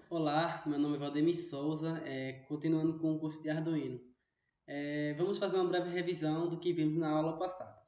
Olá, meu nome é Valdemir Souza, continuando com o curso de Arduino. Vamos fazer uma breve revisão do que vimos na aula passada.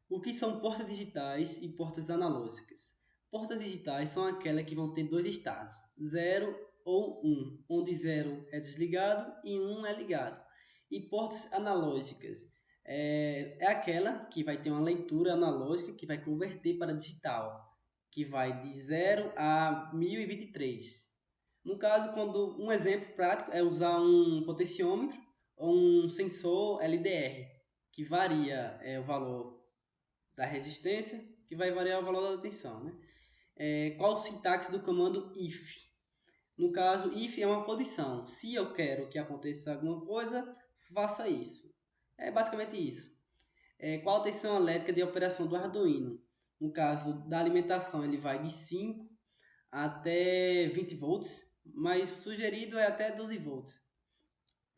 O que são portas digitais e portas analógicas? Portas digitais são aquelas que vão ter dois estados, 0 ou 1, onde 0 é desligado e 1 é ligado. E portas analógicas é aquela que vai ter uma leitura analógica que vai converter para digital, que vai de 0 a 1023. No caso, quando um exemplo prático é usar um potenciômetro ou um sensor LDR, que varia o valor da resistência, que vai variar o valor da tensão. Né? Qual o sintaxe do comando if? No caso, if é uma condição. Se eu quero que aconteça alguma coisa, faça isso. É basicamente isso. Qual a tensão elétrica de operação do Arduino? No caso da alimentação, ele vai de 5 até 20 volts, mas sugerido é até 12 volts.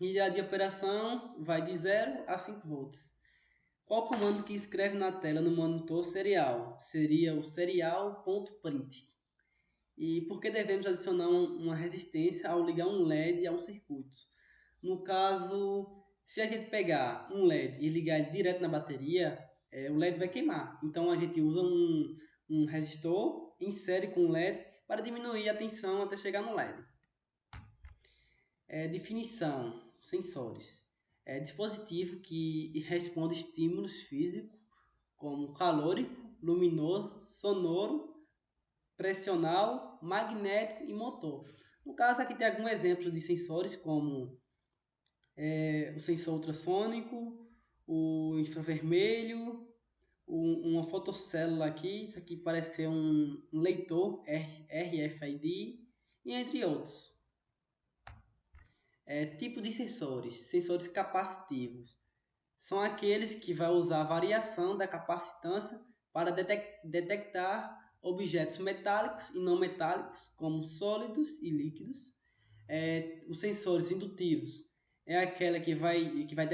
E a de operação vai de 0 a 5 volts. Qual comando que escreve na tela no monitor serial? Seria o serial.print. E por que devemos adicionar uma resistência ao ligar um LED a um circuito? No caso, se a gente pegar um LED e ligar ele direto na bateria, o LED vai queimar. Então a gente usa um resistor, insere com o LED para diminuir a tensão até chegar no LED. Definição, sensores. Dispositivo que responde estímulos físicos como calórico, luminoso, sonoro, pressional, magnético e motor. No caso, aqui tem algum exemplo de sensores como o sensor ultrassônico, o infravermelho, uma fotocélula aqui, isso aqui parece ser um leitor RFID, e entre outros. Tipo de sensores, sensores capacitivos. São aqueles que vai usar a variação da capacitância para detectar objetos metálicos e não metálicos, como sólidos e líquidos. Os sensores indutivos é aquela que vai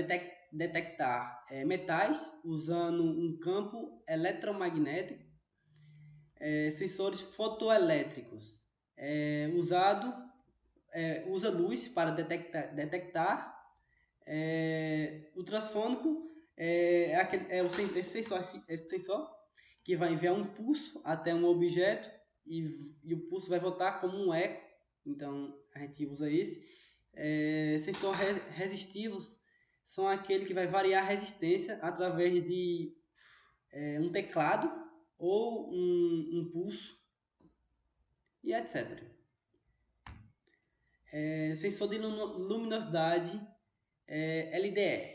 detectar metais usando um campo eletromagnético. Sensores fotoelétricos usa luz para detectar. Ultrassônico esse sensor que vai enviar um pulso até um objeto e o pulso vai voltar como um eco. Então a gente usa esse. Sensores resistivos são aquele que vai variar a resistência através de um teclado ou um pulso e etc. Sensor de luminosidade LDR.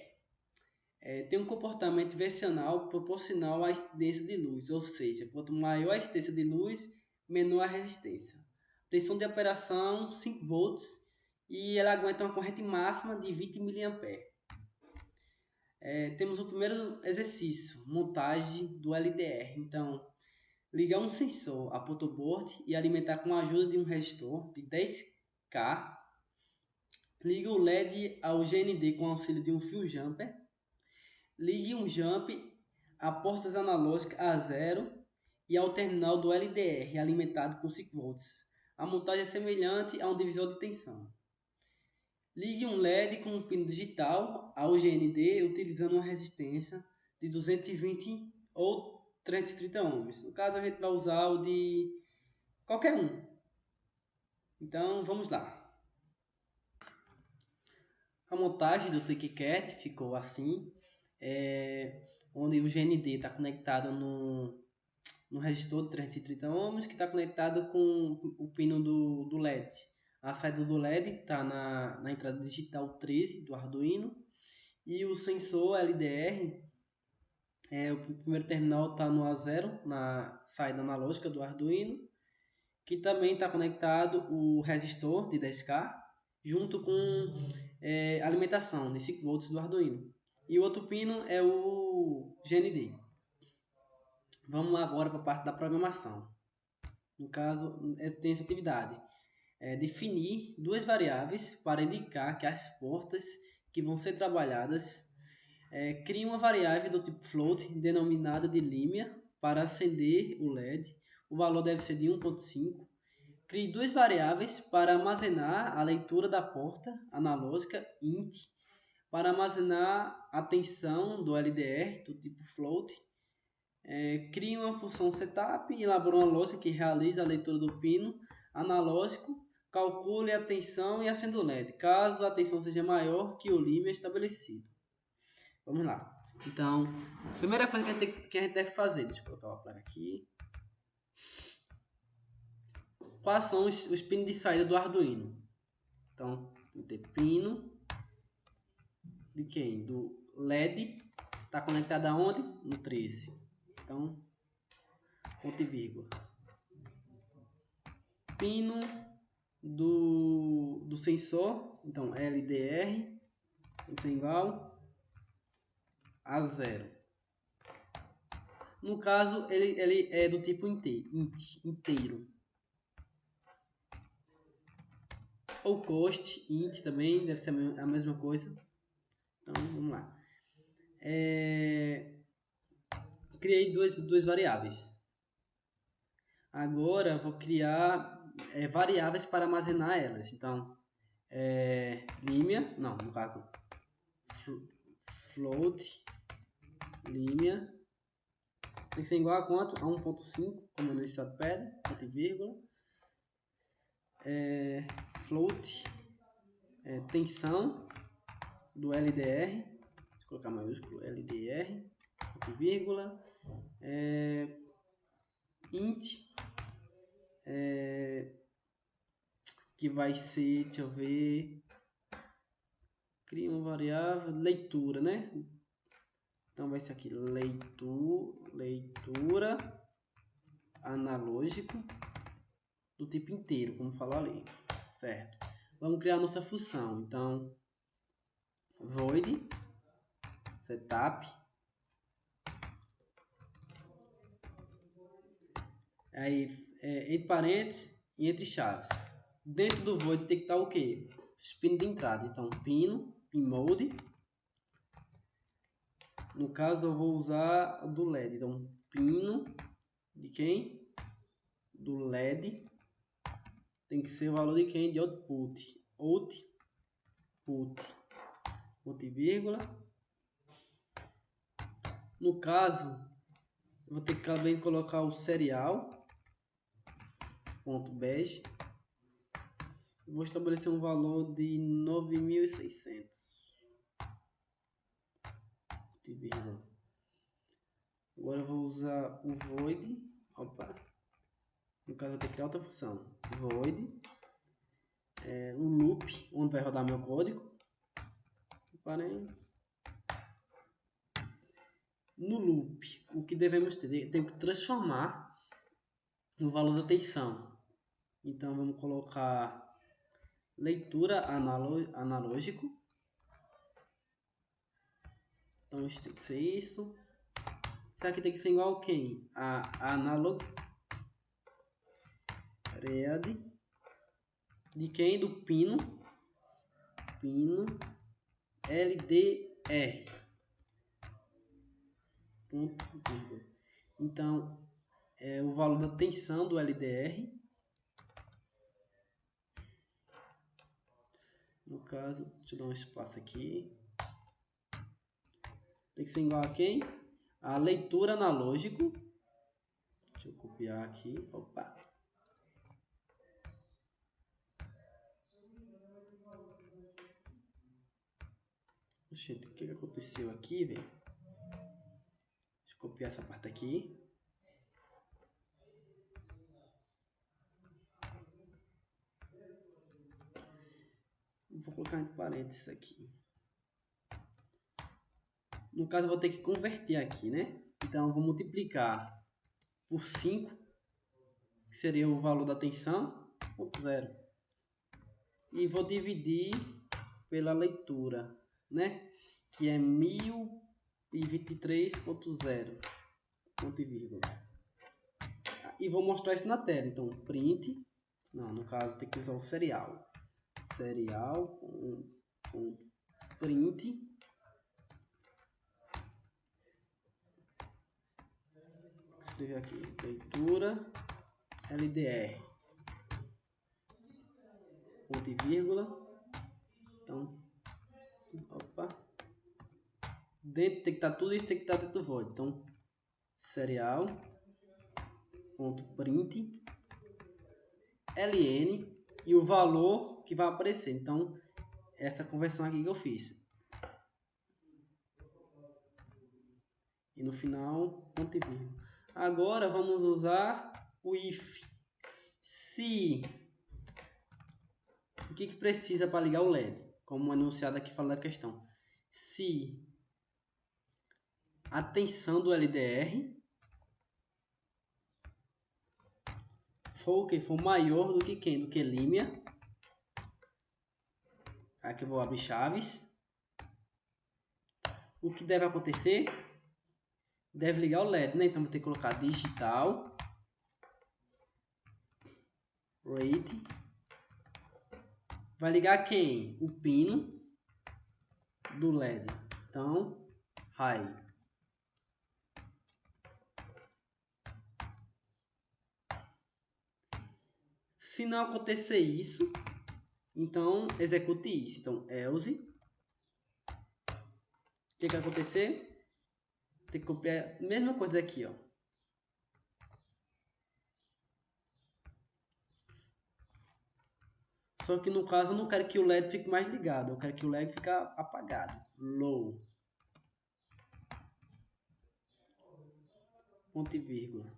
Tem um comportamento versional proporcional à incidência de luz, ou seja, quanto maior a incidência de luz, menor a resistência. Tensão de operação 5 volts e ela aguenta uma corrente máxima de 20 mA. Temos o primeiro exercício, montagem do LDR. Então, ligar um sensor a protoboard e alimentar com a ajuda de um resistor de 10K. Liga o LED ao GND com auxílio de um fio jumper. Ligue um jump a portas analógicas a 0 e ao terminal do LDR alimentado com 5 volts. A montagem é semelhante a um divisor de tensão. Ligue um LED com um pino digital ao GND utilizando uma resistência de 220 ou 330 ohms. No caso, a gente vai usar o de qualquer um. Então, vamos lá. A montagem do TickCAD ficou assim, onde o GND está conectado no resistor de 330 ohms que está conectado com o pino do LED. A saída do LED está na entrada digital 13 do Arduino e o sensor LDR, o primeiro terminal está no A0, na saída analógica do Arduino, que também está conectado o resistor de 10K junto com alimentação de 5 volts do Arduino. E o outro pino é o GND. Vamos agora para a parte da programação. No caso, tem essa atividade. Definir duas variáveis para indicar que as portas que vão ser trabalhadas crie uma variável do tipo float denominada de línia para acender o LED. O valor deve ser de 1.5. Crie duas variáveis para armazenar a leitura da porta analógica int, para armazenar a tensão do LDR do tipo float. Crie uma função setup e elabore uma lógica que realiza a leitura do pino analógico. Calcule a tensão e acenda o LED, caso a tensão seja maior que o limite estabelecido. Vamos lá. Então, a primeira coisa que a gente deve fazer, deixa eu colocar uma placa aqui. Quais são os pinos de saída do Arduino? Então, tem que ter pino de quem? Do LED. Está conectado aonde? No 13. Então, ponto e vírgula. Pino do sensor, então LDR tem que ser igual a 0. No caso, ele é do tipo inteiro. Ou cost, int também, deve ser a mesma coisa. Então, vamos lá. Criei duas variáveis. Agora, vou criar variáveis para armazenar elas. Então, limia, não, no caso, float, limia, tem que ser igual a quanto? A 1.5, como no estado pede, ponto e vírgula. Float, tensão do LDR, vou colocar maiúsculo, LDR, ponto e vírgula. Int, que vai ser, deixa eu ver, cria uma variável, leitura, né? Então vai ser aqui, leitura analógico do tipo inteiro, como falou ali, certo? Vamos criar nossa função, então, void, setup, aí, entre parênteses e entre chaves. Dentro do void tem que estar o quê? Os pinos de entrada, então, pin mode. No caso, eu vou usar do LED. Então, pino de quem? Do LED. Tem que ser o valor de quem? De output. Output. Ponto e vírgula. No caso, eu vou ter que também colocar o serial. Ponto bege. Vou estabelecer um valor de 9.600. Ponto e vírgula. Agora eu vou usar o void. Opa. No caso, eu tenho que criar outra função. Void. Um loop, onde vai rodar meu código. Parênteses. No loop, o que devemos ter? Tem que transformar o valor da tensão. Então, vamos colocar leitura analógico. Então, isso tem que ser isso. Será que tem que ser igual a quem? A analog read de quem? Do pino LDR. Então, o valor da tensão do LDR. No caso, deixa eu dar um espaço aqui. Tem que ser igual a quem? A leitura analógico. Deixa eu copiar aqui. Opa. Gente, o que aconteceu aqui, velho? Deixa eu copiar essa parte aqui. Vou colocar entre parênteses aqui. No caso, eu vou ter que converter aqui, né? Então, eu vou multiplicar por 5, que seria o valor da tensão, 0. E vou dividir pela leitura, né? Que é 1023.0, ponto e vírgula. E vou mostrar isso na tela. Então, print. Não, no caso, tem que usar o serial. Serial com print. Vou escrever aqui. Leitura LDR. ponto e vírgula. Então, opa. Dentro tem que estar tudo isso, tem que estar dentro do void. Então, serial ponto print ln e o valor que vai aparecer. Então, essa conversão aqui que eu fiz. E no final, ponto e vírgula. Agora vamos usar o if. Se o que precisa para ligar o LED? Como anunciado aqui falando da questão. Se a tensão do LDR for o que? For maior do que quem? Do que límia. Aqui eu vou abrir chaves. O que deve acontecer? Deve ligar o LED, né? Então vou ter que colocar digital rate. Vai ligar quem? O pino do LED. Então, high. Se não acontecer isso, então execute isso. Então, else. O que vai acontecer? Tem que copiar a mesma coisa daqui, ó. Só que no caso eu não quero que o LED fique mais ligado. Eu quero que o LED fique apagado. Low. Ponto e vírgula.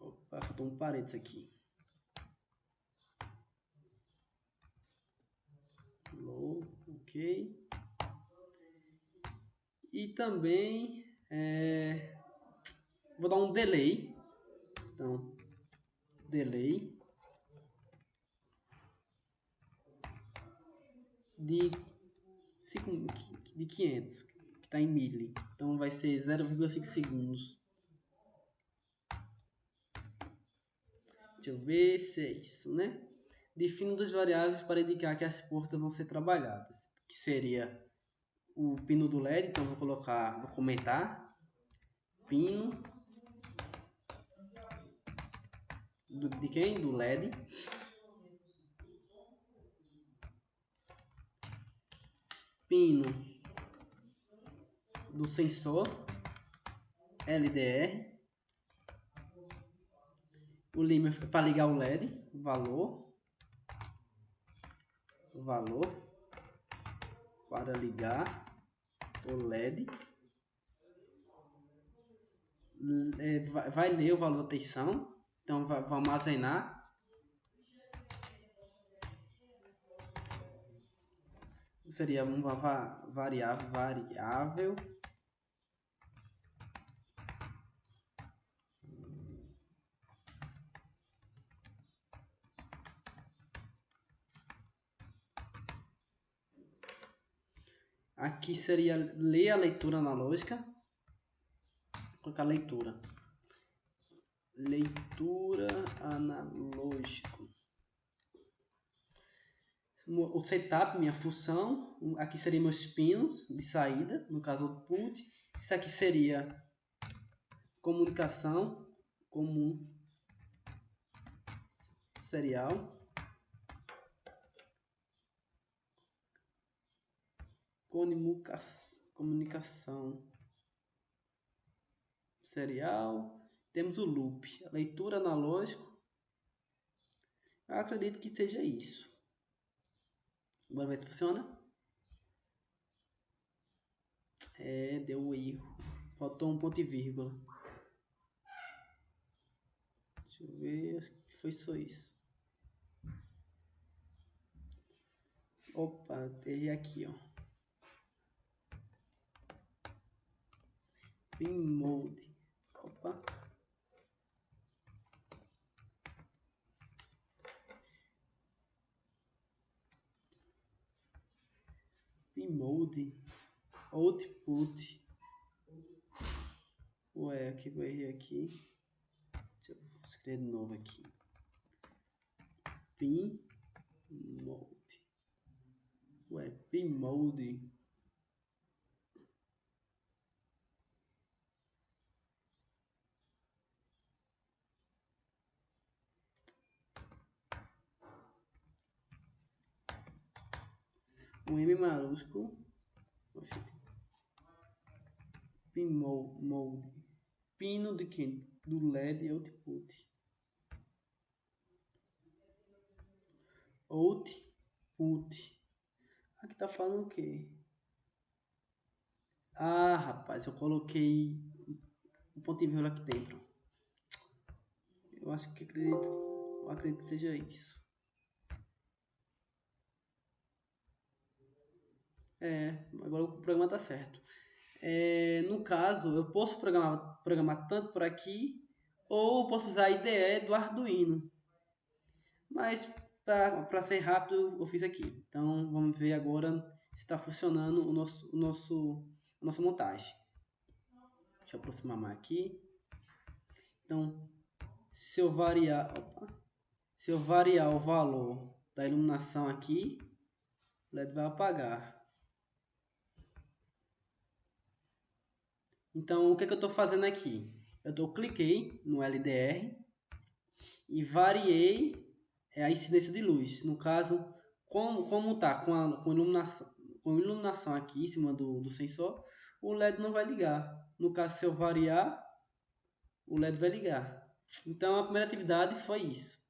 Opa, faltou um parênteses aqui. Low, ok. E também vou dar um delay. Então, delay de 500, que está em milli. Então vai ser 0,5 segundos. Deixa eu ver se é isso, né? Defino duas variáveis para indicar que as portas vão ser trabalhadas. Que seria o pino do LED. Então vou comentar pino de quem? Do LED. Pino do sensor LDR. O limite para ligar o LED, valor para ligar o LED. Vai ler o valor da tensão, então vai armazenar. Seria uma variável aqui seria ler a leitura analógica. Vou colocar leitura analógico. O setup, minha função. Aqui seria meus pinos de saída, no caso output. Isso aqui seria comunicação comum serial. Comunicação serial. Temos o loop, leitura analógico. Eu acredito que seja isso. Bora ver se funciona. Deu erro. Faltou um ponto e vírgula. Deixa eu ver, acho que foi só isso. Opa, errei aqui, ó. Pin mode. Opa. Pin mode. Output. Ué, aqui eu errei aqui. Deixa eu escrever de novo aqui. Pin mode. Ué, pin mode. com M maiúsculo. Pin mode. Pino de quem? Do LED output. Output. Aqui tá falando o quê? Ah, rapaz, eu coloquei um ponto e vírgula aqui dentro. Eu acho que acredito que seja isso. Agora o programa tá certo. No caso, eu posso programar tanto por aqui, ou eu posso usar a IDE do Arduino. Mas para ser rápido, eu fiz aqui. Então vamos ver agora se está funcionando a nossa montagem. Deixa eu aproximar mais aqui. Então, se eu variar o valor da iluminação aqui, o LED vai apagar. Então, o que eu estou fazendo aqui? Cliquei no LDR e variei a incidência de luz. No caso, como está com iluminação aqui em cima do sensor, o LED não vai ligar. No caso, se eu variar, o LED vai ligar. Então, a primeira atividade foi isso.